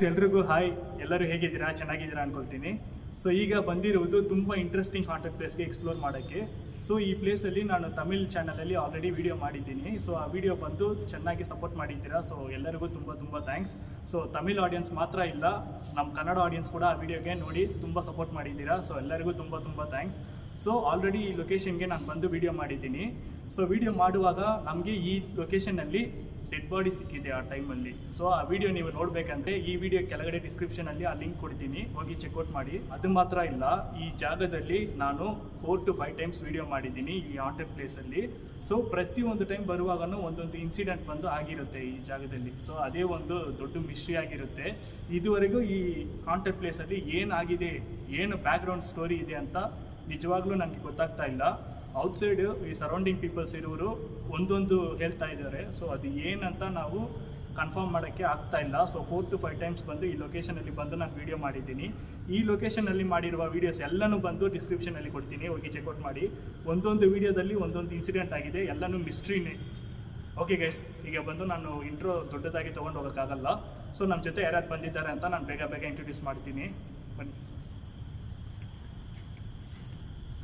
ಎಲ್ರಿಗೂ ಹಾಯ್. ಎಲ್ಲರೂ ಹೇಗಿದ್ದೀರಾ? ಚೆನ್ನಾಗಿದ್ದೀರಾ ಅನ್ಕೊಳ್ತೀನಿ. ಸೊ ಈಗ ಬಂದಿರುವುದು ತುಂಬ ಇಂಟ್ರೆಸ್ಟಿಂಗ್ ಹಾಂಟೆಡ್ ಪ್ಲೇಸ್ಗೆ ಎಕ್ಸ್ಪ್ಲೋರ್ ಮಾಡೋಕ್ಕೆ. ಸೊ ಈ ಪ್ಲೇಸಲ್ಲಿ ನಾನು ತಮಿಳ್ ಚಾನಲಲ್ಲಿ ಆಲ್ರೆಡಿ ವೀಡಿಯೋ ಮಾಡಿದ್ದೀನಿ. ಸೊ ಆ ವಿಡಿಯೋ ಬಂದು ಚೆನ್ನಾಗಿ ಸಪೋರ್ಟ್ ಮಾಡಿದ್ದೀರಾ. ಸೊ ಎಲ್ಲರಿಗೂ ತುಂಬ ಥ್ಯಾಂಕ್ಸ್. ಸೊ ತಮಿಳ್ ಆಡಿಯನ್ಸ್ ಮಾತ್ರ ಇಲ್ಲ, ನಮ್ಮ ಕನ್ನಡ ಆಡಿಯನ್ಸ್ ಕೂಡ ಆ ವಿಡಿಯೋಗೆ ನೋಡಿ ತುಂಬ ಸಪೋರ್ಟ್ ಮಾಡಿದ್ದೀರಾ. ಸೊ ಎಲ್ಲರಿಗೂ ತುಂಬ ಥ್ಯಾಂಕ್ಸ್. ಸೊ ಆಲ್ರೆಡಿ ಈ ಲೊಕೇಶನ್ಗೆ ನಾನು ಬಂದು ವೀಡಿಯೋ ಮಾಡಿದ್ದೀನಿ. ಸೊ ವೀಡಿಯೋ ಮಾಡುವಾಗ ನಮಗೆ ಈ ಲೊಕೇಶನಲ್ಲಿ ಡೆಡ್ ಬಾಡಿ ಸಿಕ್ಕಿದೆ ಆ ಟೈಮಲ್ಲಿ. ಸೊ ಆ ವಿಡಿಯೋ ನೀವು ನೋಡಬೇಕಂದ್ರೆ ಈ ವಿಡಿಯೋ ಕೆಳಗಡೆ ಡಿಸ್ಕ್ರಿಪ್ಷನಲ್ಲಿ ಆ ಲಿಂಕ್ ಕೊಡ್ತೀನಿ, ಹೋಗಿ ಚೆಕ್ಔಟ್ ಮಾಡಿ. ಅದು ಮಾತ್ರ ಇಲ್ಲ, ಈ ಜಾಗದಲ್ಲಿ ನಾನು 4 to 5 ಟೈಮ್ಸ್ ವೀಡಿಯೋ ಮಾಡಿದ್ದೀನಿ ಈ ಹಾಂಟೆಡ್ ಪ್ಲೇಸಲ್ಲಿ. ಸೊ ಪ್ರತಿಯೊಂದು ಟೈಮ್ ಬರುವಾಗಲೂ ಒಂದೊಂದು ಇನ್ಸಿಡೆಂಟ್ ಬಂದು ಆಗಿರುತ್ತೆ ಈ ಜಾಗದಲ್ಲಿ. ಸೊ ಅದೇ ಒಂದು ದೊಡ್ಡ ಮಿಸ್ಟ್ರಿ ಆಗಿರುತ್ತೆ. ಇದುವರೆಗೂ ಈ ಹಾಂಟೆಡ್ ಪ್ಲೇಸಲ್ಲಿ ಏನಾಗಿದೆ, ಏನು ಬ್ಯಾಕ್ಗ್ರೌಂಡ್ ಸ್ಟೋರಿ ಇದೆ ಅಂತ ನಿಜವಾಗ್ಲೂ ನನಗೆ ಗೊತ್ತಾಗ್ತಾ ಇಲ್ಲ. ಔಟ್ಸೈಡ್ ಈ ಸರೌಂಡಿಂಗ್ ಪೀಪಲ್ಸ್ ಇರೋರು ಒಂದೊಂದು ಹೇಳ್ತಾ ಇದ್ದಾರೆ. ಸೊ ಅದು ಏನಂತ ನಾವು ಕನ್ಫರ್ಮ್ ಮಾಡೋಕ್ಕೆ ಆಗ್ತಾ ಇಲ್ಲ. ಸೊ 4 to 5 ಟೈಮ್ಸ್ ಬಂದು ಈ ಲೊಕೇಶನಲ್ಲಿ ಬಂದು ನಾನು ವೀಡಿಯೋ ಮಾಡಿದ್ದೀನಿ. ಈ ಲೊಕೇಶನಲ್ಲಿ ಮಾಡಿರುವ ವೀಡಿಯೋಸ್ ಎಲ್ಲನೂ ಬಂದು ಡಿಸ್ಕ್ರಿಪ್ಷನಲ್ಲಿ ಕೊಡ್ತೀನಿ, ಹೋಗಿ ಚೆಕ್ಔಟ್ ಮಾಡಿ. ಒಂದೊಂದು ವೀಡಿಯೋದಲ್ಲಿ ಒಂದೊಂದು ಇನ್ಸಿಡೆಂಟ್ ಆಗಿದೆ, ಎಲ್ಲನೂ ಮಿಸ್ಟ್ರಿನೇ. ಓಕೆ ಗೈಸ್, ಈಗ ಬಂದು ನಾನು ಇಂಟ್ರೋ ದೊಡ್ಡದಾಗಿ ತೊಗೊಂಡು ಹೋಗೋಕ್ಕಾಗಲ್ಲ. ಸೊ ನಮ್ಮ ಜೊತೆ ಯಾರ್ಯಾರು ಬಂದಿದ್ದಾರೆ ಅಂತ ನಾನು ಬೇಗ ಇಂಟ್ರೊಡ್ಯೂಸ್ ಮಾಡ್ತೀನಿ, ಬನ್ನಿ.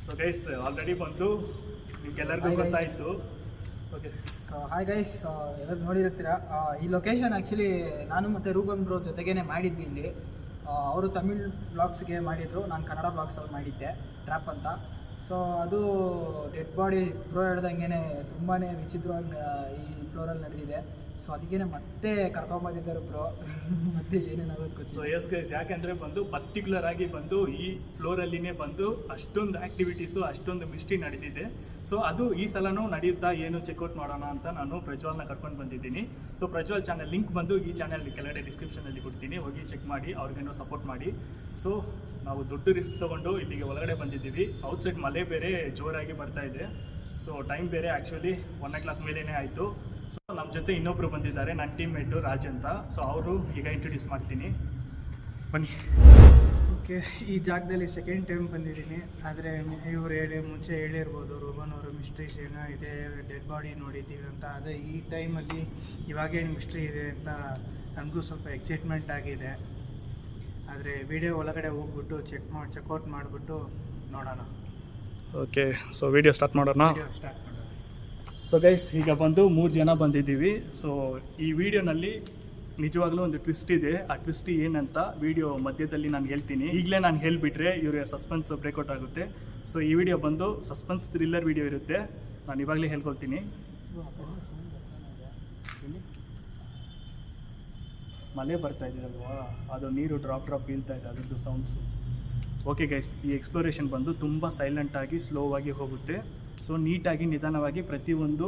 ಸೊ ಗೈಸ್ ಆಲ್ರೆಡಿ ಬಂದು ನಿಮ್ಗೆಲ್ಲರಿಗೂ ಗೊತ್ತಾಯಿತು. ಓಕೆ, ಸೊ ಹಾಯ್ ಗೈಸ್, ಎಲ್ಲರೂ ನೋಡಿರ್ತೀರ. ಈ ಲೊಕೇಶನ್ ಆ್ಯಕ್ಚುಲಿ ನಾನು ಮತ್ತು ರೂಬನ್ ಬ್ರೋ ಜೊತೆಗೇ ಮಾಡಿದ್ವಿ ಇಲ್ಲಿ. ಅವರು ತಮಿಳ್ ಬ್ಲಾಗ್ಸ್ಗೆ ಮಾಡಿದರು, ನಾನು ಕನ್ನಡ ಬ್ಲಾಗ್ಸಲ್ಲಿ ಮಾಡಿದ್ದೆ, ಟ್ರ್ಯಾಪ್ ಅಂತ. ಸೊ ಅದು ಡೆಡ್ ಬಾಡಿ ಬ್ರೋ ಹೇಳ್ದಂಗೆ ತುಂಬಾ ವಿಚಿತ್ರವಾಗಿ ಈ ಫ್ಲೋರಲ್ಲಿ ನಡೆದಿದೆ. ಸೊ ಅದಕ್ಕೇ ಮತ್ತೆ ಕರ್ಕೊಂಬಂದಿದ್ದಾರೆ ಬ್ರೋ, ಮತ್ತೆ ಏನೇನಾಗುತ್ತೆ. ಸೊ ಎಸ್ ಗೈಸ್, ಯಾಕೆಂದರೆ ಬಂದು ಪರ್ಟಿಕ್ಯುಲರ್ ಆಗಿ ಬಂದು ಈ ಫ್ಲೋರಲ್ಲಿನೇ ಬಂದು ಅಷ್ಟೊಂದು ಆ್ಯಕ್ಟಿವಿಟೀಸು, ಅಷ್ಟೊಂದು ಮಿಸ್ಟ್ರಿ ನಡೆದಿದೆ. ಸೊ ಅದು ಈ ಸಲನೂ ನಡೆಯುತ್ತಾ ಏನು ಚೆಕ್ಔಟ್ ಮಾಡೋಣ ಅಂತ ನಾನು ಪ್ರಜ್ವಲ್ನ ಕರ್ಕೊಂಡು ಬಂದಿದ್ದೀನಿ. ಸೊ ಪ್ರಜ್ವಲ್ ಚಾನಲ್ ಲಿಂಕ್ ಬಂದು ಈ ಚಾನಲ್ ಕೆಳಗಡೆ ಡಿಸ್ಕ್ರಿಪ್ಷನಲ್ಲಿ ಕೊಡ್ತೀನಿ, ಹೋಗಿ ಚೆಕ್ ಮಾಡಿ, ಅವ್ರಿಗೇನೋ ಸಪೋರ್ಟ್ ಮಾಡಿ. ಸೊ ನಾವು ದೊಡ್ಡ ರಿಸ್ಕ್ ತೊಗೊಂಡು ಇಲ್ಲಿಗೆ ಒಳಗಡೆ ಬಂದಿದ್ದೀವಿ. ಔಟ್ಸೈಡ್ ಮಳೆ ಬೇರೆ ಜೋರಾಗಿ ಬರ್ತಾ ಇದೆ. ಸೊ ಟೈಮ್ ಬೇರೆ ಆ್ಯಕ್ಚುಲಿ 1 o'clock ಮೇಲೇ ಆಯಿತು. ಸೊ ನಮ್ಮ ಜೊತೆ ಇನ್ನೊಬ್ಬರು ಬಂದಿದ್ದಾರೆ, ನನ್ನ ಟೀಮ್ಮೇಟು ರಾಜ್ ಅಂತ. ಸೊ ಅವರು ಈಗ ಇಂಟ್ರೊಡ್ಯೂಸ್ ಮಾಡ್ತೀನಿ, ಬನ್ನಿ. ಓಕೆ, ಈ ಜಾಗದಲ್ಲಿ ಸೆಕೆಂಡ್ ಟೈಮ್ ಬಂದಿದ್ದೀನಿ. ಆದರೆ ಇವರು ಮುಂಚೆ ಹೇಳಿರ್ಬೋದು, ರೂಬನ್ ಅವರು ಮಿಸ್ಟ್ರೀಸ್ ಏನೋ ಇದೆ, ಡೆಡ್ ಬಾಡಿ ನೋಡಿದ್ದೀವಿ ಅಂತ. ಅದೇ ಈ ಟೈಮಲ್ಲಿ ಇವಾಗೇನು ಮಿಸ್ಟ್ರಿ ಇದೆ ಅಂತ ನನಗೂ ಸ್ವಲ್ಪ ಎಕ್ಸೈಟ್ಮೆಂಟ್ ಆಗಿದೆ. ಆದರೆ ವಿಡಿಯೋ ಒಳಗಡೆ ಹೋಗ್ಬಿಟ್ಟು ಚೆಕ್ಔಟ್ ಮಾಡಿಬಿಟ್ಟು ನೋಡೋಣ. ಓಕೆ, ಸೊ ವಿಡಿಯೋ ಸ್ಟಾರ್ಟ್ ಮಾಡೋಣ. ಸ್ಟಾರ್ಟ್ ಮಾಡೋಣ. ಸೊ ಗೈಸ್, ಈಗ ಬಂದು 3 ಜನ ಬಂದಿದ್ದೀವಿ. ಸೊ ಈ ವಿಡಿಯೋನಲ್ಲಿ ನಿಜವಾಗ್ಲೂ ಒಂದು ಟ್ವಿಸ್ಟ್ ಇದೆ. ಆ ಟ್ವಿಸ್ಟ್ ಏನಂತ ವಿಡಿಯೋ ಮಧ್ಯದಲ್ಲಿ ನಾನು ಹೇಳ್ತೀನಿ. ಈಗಲೇ ನಾನು ಹೇಳಿಬಿಟ್ರೆ ಇವ್ರಿಗೆ ಸಸ್ಪೆನ್ಸ್ ಬ್ರೇಕ್ಔಟ್ ಆಗುತ್ತೆ. ಸೊ ಈ ವಿಡಿಯೋ ಬಂದು ಸಸ್ಪೆನ್ಸ್ ಥ್ರಿಲ್ಲರ್ ವಿಡಿಯೋ ಇರುತ್ತೆ, ನಾನು ಇವಾಗಲೇ ಹೇಳ್ಕೊಳ್ತೀನಿ. ಮಳೆ ಬರ್ತಾ ಇದೆ ಅಲ್ವಾ, ಅದು ನೀರು ಡ್ರಾಪ್ ಬೀಳ್ತಾ ಇದೆ, ಅದರದ್ದು ಸೌಂಡ್ಸು. ಓಕೆ ಗೈಸ್, ಈ ಎಕ್ಸ್ಪ್ಲೋರೇಷನ್ ಬಂದು ತುಂಬ ಸೈಲೆಂಟಾಗಿ ಸ್ಲೋವಾಗಿ ಹೋಗುತ್ತೆ. ಸೊ ನೀಟಾಗಿ ನಿಧಾನವಾಗಿ ಪ್ರತಿಯೊಂದು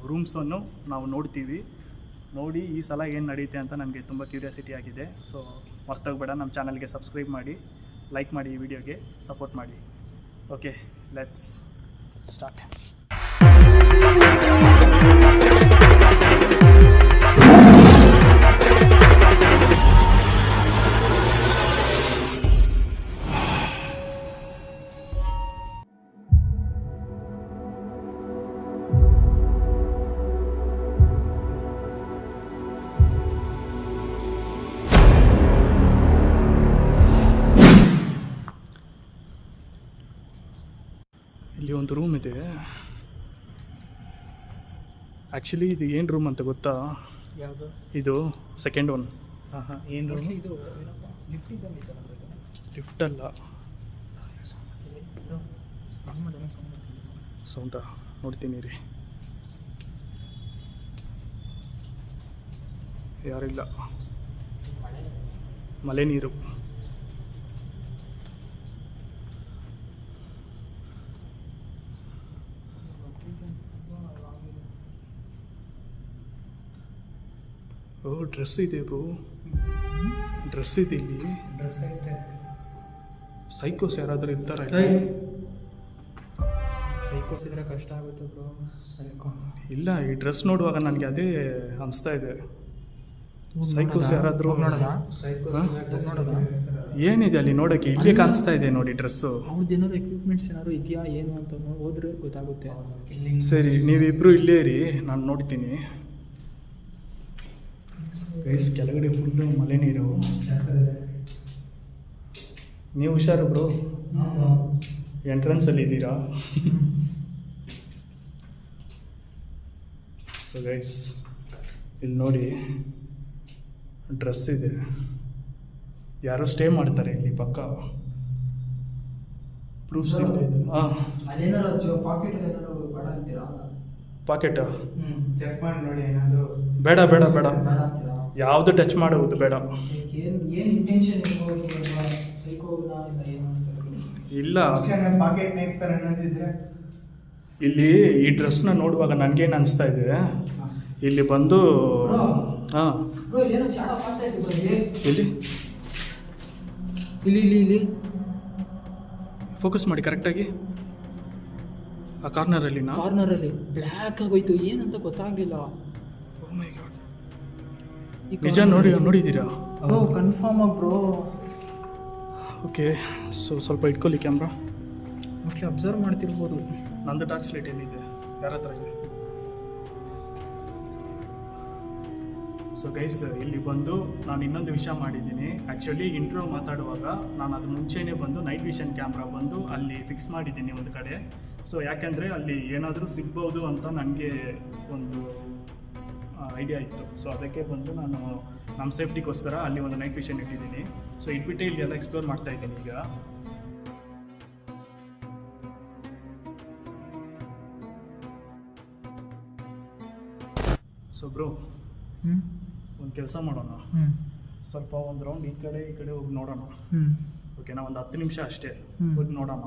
ರೂಮ್ಸನ್ನು ನಾವು ನೋಡ್ತೀವಿ. ನೋಡಿ ಈ ಸಲ ಏನು ನಡೆಯುತ್ತೆ ಅಂತ ನನಗೆ ತುಂಬ ಕ್ಯೂರಿಯಾಸಿಟಿ ಆಗಿದೆ. ಸೊ ಮರ್ತೋಗ್ಬೇಡ, ನಮ್ಮ ಚಾನಲ್ಗೆ ಸಬ್ಸ್ಕ್ರೈಬ್ ಮಾಡಿ, ಲೈಕ್ ಮಾಡಿ, ಈ ವಿಡಿಯೋಗೆ ಸಪೋರ್ಟ್ ಮಾಡಿ. Okay, let's start. ಇಲ್ಲಿ ಒಂದು ರೂಮ್ ಇದೆ. ಆ್ಯಕ್ಚುಲಿ ಇದು ಏನು ರೂಮ್ ಅಂತ ಗೊತ್ತಾ? ಯಾವುದು ಇದು ಸೆಕೆಂಡ್ ಒನ್. ಏನು ರೂಮ್ ಇದು? ಲಿಫ್ಟ್ ಅಲ್ಲ, ಸೌಂಡಾ ನೋಡ್ತೀನಿ ರೀ. ಯಾರಿಲ್ಲ, ಮಳೆ ನೀರು. ಓ, ಡ್ರೆಸ್ ಇದೆ ಬ್ರೋ, ಡ್ರೆಸ್ ಇದೆ ಇಲ್ಲಿ. ಡ್ರೆಸ್ ಐತೆ. ಸೈಕೋಸ್ ಯಾರಾದರೂ ಇರ್ತಾರ? ಸೈಕೋಸ್ ಇದ್ರೆ ಕಷ್ಟ ಆಗುತ್ತೆ ಬ್ರೋ. ಇಲ್ಲ, ಈ ಡ್ರೆಸ್ ನೋಡುವಾಗ ನನಗೆ ಅದೇ ಅನಿಸ್ತಾ ಇದೆ. ಸೈಕೋಸ್ ಯಾರಾದರೂ ಏನಿದೆ ಅಲ್ಲಿ ನೋಡೋಕ್ಕೆ? ಇಲ್ಲೇ ಕಾಣಿಸ್ತಾ ಇದೆ ನೋಡಿ ಡ್ರೆಸ್ಸು. ಅವ್ರದ್ದು ಏನಾದ್ರು ಎಕ್ವಿಪ್ಮೆಂಟ್ಸ್ ಏನಾದ್ರು ಇದೆಯಾ ಏನು ಅಂತ ಹೋದ್ರೆ ಗೊತ್ತಾಗುತ್ತೆ. ಸರಿ, ನೀವಿಬ್ಬರು ಇಲ್ಲೇ ಇರಿ, ನಾನು ನೋಡ್ತೀನಿ. ಗೈಸ್ ಕೆಳಗಡೆ ಫುಲ್ಲು ಮಳೆ ನೀರು. ನೀವು ಹುಷಾರು ಬ್ರೋ, ಎಂಟ್ರೆನ್ಸಲ್ಲಿ ಇದ್ದೀರಾ? ಸೊ ಗೈಸ್ ಇಲ್ಲಿ ನೋಡಿ ಡ್ರೆಸ್ ಇದೆ, ಯಾರೋ ಸ್ಟೇ ಮಾಡ್ತಾರೆ ಇಲ್ಲಿ ಪಕ್ಕ, ಪ್ರೂಫ್ಸ್ ಇದೆ. ಹಾಂ ಪಾಕೆಟ್ ಚೆಕ್ ಮಾಡಿ ನೋಡಿ ಏನಾದರೂ. ಬೇಡ ಬೇಡ ಬೇಡ, ಯಾವುದು ಟಚ್ ಮಾಡುವುದು ಬೇಡ. ಇಲ್ಲ ಪಾಕೆಟ್ ನೈಫ್ ಥರ ಏನಾದಿದ್ರೆ ಇಲ್ಲಿ ಈ ಡ್ರೆಸ್ನ ನೋಡುವಾಗ ನನಗೇನು ಅನಿಸ್ತಾ ಇದೆ, ಇಲ್ಲಿ ಬಂದು ಹಾಂ ಇಲ್ಲಿ ಇಲ್ಲಿ ಇಲ್ಲಿ ಇಲ್ಲಿ ಫೋಕಸ್ ಮಾಡಿ ಕರೆಕ್ಟಾಗಿ. ಆ ಕಾರ್ನರಲ್ಲಿ ಬ್ಲ್ಯಾಕ್ ಆಗೋಯ್ತು, ಏನಂತ ಗೊತ್ತಾಗಲಿಲ್ಲ. ನಿಜ ನೋಡಿದ್ದೀರಾ? Confirm bro. ಓಕೆ, ಸೊ ಸ್ವಲ್ಪ ಇಟ್ಕೊಳ್ಳಿ ಕ್ಯಾಮ್ರಾ. Okay, observe ಮಾಡ್ತಿರ್ಬೋದು. ನಂದು ಟಾರ್ಚ್ ಲೈಟ್ ಎಲ್ಲಿದೆ, ಯಾರ ಹತ್ರ ಇದೆ? ಸೊ ಗೈಸ್ ಇಲ್ಲಿ ಬಂದು ನಾನು ಇನ್ನೊಂದು ವಿಷಯ ಮಾಡಿದ್ದೀನಿ. ಆ್ಯಕ್ಚುಲಿ ಇಂಟ್ರೋ ಮಾತಾಡುವಾಗ ನಾನು ಅದು ಮುಂಚೆನೇ ಬಂದು ನೈಟ್ ವಿಷನ್ ಕ್ಯಾಮ್ರಾ ಬಂದು ಅಲ್ಲಿ ಫಿಕ್ಸ್ ಮಾಡಿದ್ದೀನಿ ಒಂದು ಕಡೆ. ಸೊ ಯಾಕೆಂದರೆ ಅಲ್ಲಿ ಏನಾದರೂ ಸಿಗ್ಬೋದು ಅಂತ ನನಗೆ ಒಂದು ಐಡಿಯಾ ಇತ್ತು. ಸೊ ಅದಕ್ಕೆ ಬಂದು ನಾನು ನಮ್ಮ ಸೇಫ್ಟಿಗೋಸ್ಕರ ಅಲ್ಲಿ ಒಂದು ನೈಟ್ ವಿಷನ್ ಇಟ್ಟಿದ್ದೀನಿ. ಸೊ ಇಟ್ಬಿಟ್ಟೆ ಇಲ್ಲಿ ಎಲ್ಲ ಎಕ್ಸ್ಪ್ಲೋರ್ ಮಾಡ್ತಾ ಇದ್ದೀನಿ ಈಗ. ಸೊ ಬ್ರೋ, ಒಂದು ಕೆಲಸ ಮಾಡೋಣ, ಸ್ವಲ್ಪ ಒಂದು ರೌಂಡ್ ಈ ಕಡೆ ಹೋಗಿ ನೋಡೋಣ. ಓಕೆನಾ, ಒಂದು 10 ನಿಮಿಷ ಅಷ್ಟೇ ಹೋಗಿ ನೋಡೋಣ.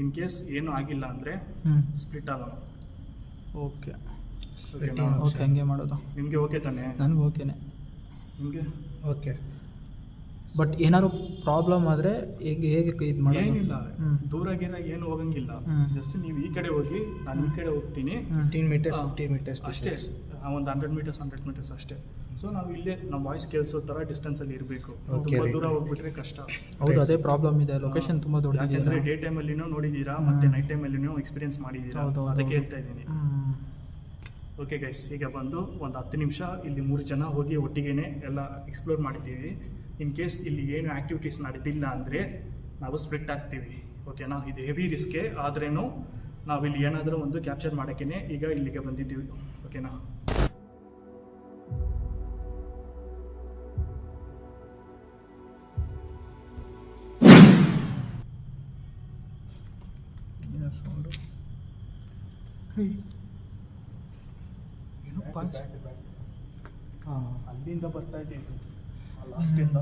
ಇನ್ ಕೇಸ್ ಏನೂ ಆಗಿಲ್ಲ ಅಂದರೆ ಸ್ಪ್ಲಿಟ್ ಆಗೋಣ. ಓಕೆ ಓಕೆನಾ? ಓಕೆ, ಹಂಗೆ ಮಾಡೋದು. ನಿಮಗೆ ಓಕೆ ತಾನೇ? ನನಗೂ ಓಕೆನೆ. ನಿಮಗೆ ಓಕೆ. ಬಟ್ ಏನಾದ್ರು ಪ್ರಾಬ್ಲಮ್ ಆದರೆ ಹೇಗೆ ಇದು ಮಾಡೋದು? ಏನಿಲ್ಲ, ದೂರ ಏನು ಹೋಗಂಗಿಲ್ಲ. ಜಸ್ಟ್ ನೀವು ಈ ಕಡೆ ಹೋಗಿ, ನಾನು ಈ ಕಡೆ ಹೋಗ್ತೀನಿ. 15 ಮೀಟರ್ಸ್ ಅಷ್ಟೇ, ಒಂದು 100 ಮೀಟರ್ಸ್ ಅಷ್ಟೇ. ಸೊ ನಾವು ಇಲ್ಲೇ ನಮ್ಮ ವಾಯ್ಸ್ ಕೇಳಿಸೋ ಥರ ಡಿಸ್ಟೆನ್ಸಲ್ಲಿ ಇರಬೇಕು. ತುಂಬ ದೂರ ಹೋಗ್ಬಿಟ್ರೆ ಕಷ್ಟ. ಹೌದು, ಅದೇ ಪ್ರಾಬ್ಲಮ್ ಇದೆ. ಲೊಕೇಶನ್ ತುಂಬ ದೊಡ್ಡದಿದೆ. ಯಾಕಂದರೆ ಡೇ ಟೈಮಲ್ಲಿನೂ ನೋಡಿದ್ದೀರಾ, ಮತ್ತು ನೈಟ್ ಟೈಮಲ್ಲಿನೂ ಎಕ್ಸ್ಪೀರಿಯನ್ಸ್ ಮಾಡಿದ್ದೀರಾ, ಅದಕ್ಕೆ ಹೇಳ್ತಾ ಇದ್ದೀನಿ. ಓಕೆ ಗೈಸ್, ಈಗ ಬಂದು ಒಂದು 10 ನಿಮಿಷ ಇಲ್ಲಿ 3 ಜನ ಹೋಗಿ ಒಟ್ಟಿಗೆ ಎಲ್ಲ ಎಕ್ಸ್ಪ್ಲೋರ್ ಮಾಡಿದ್ದೀವಿ. ಇನ್ ಕೇಸ್ ಇಲ್ಲಿ ಏನು ಆ್ಯಕ್ಟಿವಿಟೀಸ್ ನಡೆದಿಲ್ಲ ಅಂದರೆ ನಾವು ಸ್ಪ್ಲಿಟ್ ಆಗ್ತೀವಿ. ಓಕೆನಾ? ಇದು ಹೆವಿ ರಿಸ್ಕೆ, ಆದ್ರೇನು ನಾವಿಲ್ಲಿ ಏನಾದರೂ ಒಂದು ಕ್ಯಾಪ್ಚರ್ ಮಾಡೋಕ್ಕೇ ಈಗ ಇಲ್ಲಿಗೆ ಬಂದಿದ್ದೀವಿ. ಓಕೆನಾ? ಸೌಂಡು ಅಲ್ಲಿಂದ ಬರ್ತಾ ಇದೆ ಇದು, ಲಾಸ್ಟಿಂದ.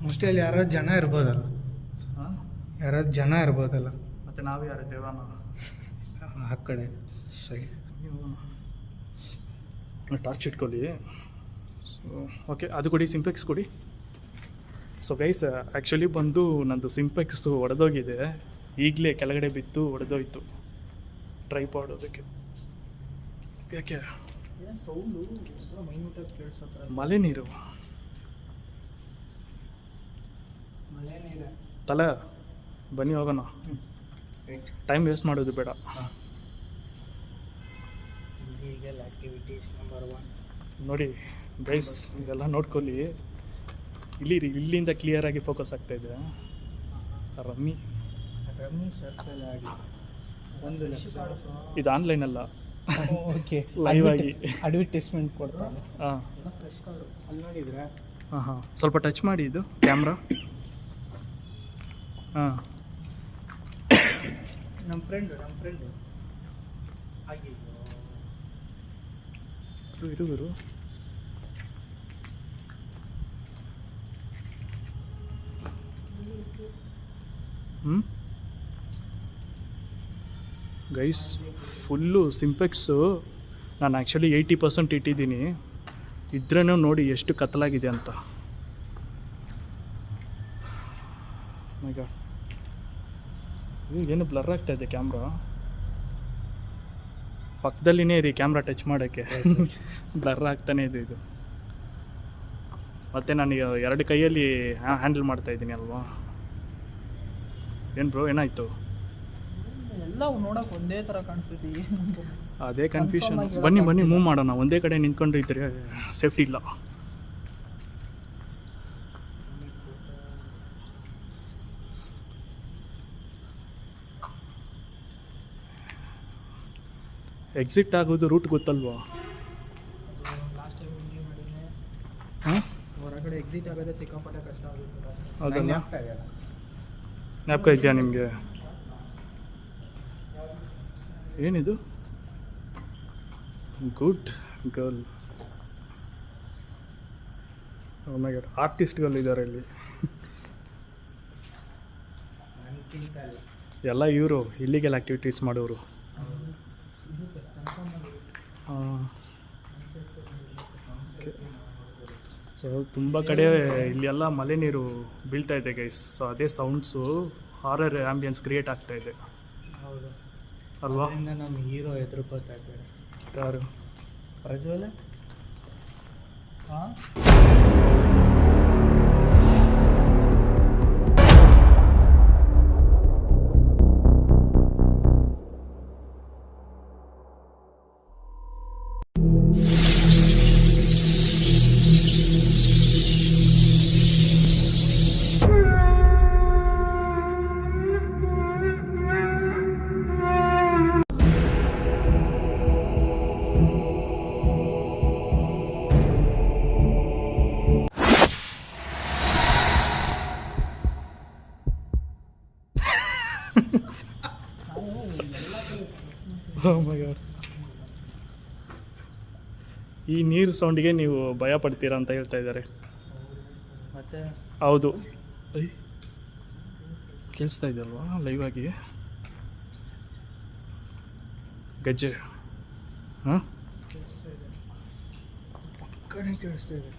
ಮೋಸ್ಟ್ಲಿ ಅಲ್ಲಿ ಯಾರೋ ಜನ ಇರ್ಬೋದಲ್ಲ, ಮತ್ತು ನಾವು ಯಾರು ದೇವಾನ ಆ ಕಡೆ ಸೈಡ್. ನೀವು ಟಾರ್ಚ್ ಇಟ್ಕೊಳ್ಳಿ. ಸೊ ಓಕೆ, ಅದು ಕೊಡಿ, ಸಿಂಪೆಕ್ಸ್ ಕೊಡಿ. ಸೊ ಗೈಸ್, ಆ್ಯಕ್ಚುಲಿ ಬಂದು ನಂದು ಸಿಂಪೆಕ್ಸು ಒಡೆದೋಗಿದೆ, ಈಗಲೇ ಕೆಳಗಡೆ ಬಿತ್ತು, ಒಡೆದೋಯ್ತು ಟ್ರೈಪಾಡ್. ಅದಕ್ಕೆ ಯಾಕೆ ಸೌಂಡು ಮೈನ್ಯೂಟಾಗಿ ಕೇಳಿಸುತ್ತೆ. ಮಳೆ ನೀರು ತಲೆ, ಬನ್ನಿ ಹೋಗೋಣ, ಟೈಮ್ ವೇಸ್ಟ್ ಮಾಡೋದು ಬೇಡ. ಇಲ್ಲಿಗಲ್ ಆಕ್ಟಿವಿಟೀಸ್ ನಂಬರ್ 1 ನೋಡಿ ಗೈಸ್, ಇದೆಲ್ಲ ನೋಡ್ಕೊಳ್ಳಿ. ಇಲ್ಲಿಂದ ಕ್ಲಿಯರಾಗಿ ಫೋಕಸ್ ಆಗ್ತಾ ಇದೆ. ರಮ್ಮಿ ಸರ್ಕಲ್ ಆಡಿ 1 ಲಕ್ಷ. ಇದು ಆನ್ಲೈನ್ ಅಲ್ಲ, ಓಕೆ, ಲೈವ್ ಆಗಿ ಅಡ್ವರ್ಟೈಸ್ಮೆಂಟ್ ಕೊಡ್ತಾನೆ. ಹಾಂ ಅಲ್ಲಿ ನೋಡಿದ್ರೆ ಹಾಂ, ಸ್ವಲ್ಪ ಟಚ್ ಮಾಡಿ ಇದು ಕ್ಯಾಮ್ರಾ. ಹಾಂ, ನಮ್ಮ ಫ್ರೆಂಡು ಹಾಗೆ ಇರು. ಗೈಸ್, ಫುಲ್ಲು ಸಿಂಪೆಕ್ಸು ನಾನು ಆ್ಯಕ್ಚುಲಿ 80% ಇಟ್ಟಿದ್ದೀನಿ. ಇದ್ರೇನೂ ನೋಡಿ ಎಷ್ಟು ಕತ್ತಲಾಗಿದೆ ಅಂತ. ಈಗ ಏನು ಬ್ಲರ್ ಆಗ್ತಾ ಇದೆ ಕ್ಯಾಮ್ರಾ. ಪಕ್ಕದಲ್ಲಿನೇ ಇರಿ ಕ್ಯಾಮ್ರಾ ಟಚ್ ಮಾಡೋಕ್ಕೆ, ಬ್ಲರ್ ಆಗ್ತಾನೇ ಇದೆ ಇದು. ಮತ್ತು ನಾನು 2 ಕೈಯಲ್ಲಿ ಹ್ಯಾಂಡಲ್ ಮಾಡ್ತಾ ಇದ್ದೀನಿ ಅಲ್ವಾ. ಏನು ಬ್ರೋ, ಏನಾಯಿತು? ಎಲ್ಲ ನೋಡೋಕೆ ಒಂದೇ ಥರ ಕಾಣಿಸ್ತೈತಿ. ಅದೇ ಕನ್ಫ್ಯೂಷನ್. ಬನ್ನಿ ಮೂವ್ ಮಾಡೋಣ. ಒಂದೇ ಕಡೆ ನಿಂತ್ಕೊಂಡು ಇದ್ದರೆ ಸೇಫ್ಟಿ ಇಲ್ಲ. ಎಕ್ಸಿಟ್ ಆಗೋದು ರೂಟ್ ಗೊತ್ತಲ್ವಾ? ಲಾಸ್ಟ್ ಟೈಮ್ ಹಿಂಗೆ ಮಾಡಿದ್ದೆ, ಹಾಂ ಹೊರಗಡೆ ಎಕ್ಸಿಟ್ ಆಗೋದೇ ಸಿಕ್ಕಾಪಟ್ಟೆ ಕಷ್ಟ ಆಗುತ್ತೆ. ಹೌದಲ್ಲ? ಜ್ಞಾಪಕ ಇದೆಯಲ್ಲ. ಜ್ಞಾಪಕ ಇದೆಯಾ ನಿಮಗೆ? ಏನಿದು? Good girl. ಆರ್ಟಿಸ್ಟ್ಗಳು ಇದ್ದಾರೆ ಇಲ್ಲಿ. ನನಗಿಂತ ಅಲ್ಲ. ಎಲ್ಲ ಇವರು ಇಲ್ಲಿಗೆಲ್ ಆ್ಯಕ್ಟಿವಿಟೀಸ್ ಮಾಡೋರು. ಸೊ ತುಂಬ ಕಡೆ ಇಲ್ಲೆಲ್ಲ ಮಳೆ ನೀರು ಬೀಳ್ತಾ ಇದೆ ಗೈಸ್. ಸೊ ಅದೇ ಸೌಂಡ್ಸು ಹಾರರ್ ಆ್ಯಂಬಿಯನ್ಸ್ ಕ್ರಿಯೇಟ್ ಆಗ್ತಾ ಇದೆ ಹೌದು ಅಲ್ವಾ? ಅದರಿಂದ ನಮ್ಮ ಹೀರೋ ಹೆದರ್ಕೋತಾ ಇದ್ದಾರೆ. ಯಾರು? ಪ್ರಜ್ವಲ ಹಾಂ Oh my God. ಈ ನೀರು ಸೌಂಡಿಗೆ ನೀವು ಭಯ ಪಡ್ತೀರಾ ಅಂತ ಹೇಳ್ತಾ ಇದ್ದಾರೆ. ಮತ್ತೆ ಹೌದು. ಕೇಳಿಸ್ತಾ ಇದೆಯಲ್ವಾ ಲೈವ್ ಆಗಿ ಗಜ್ಜೆ? ಹಾಂ ಕಡೆ ಕೇಳಿಸ್ತಾ ಇದೆ.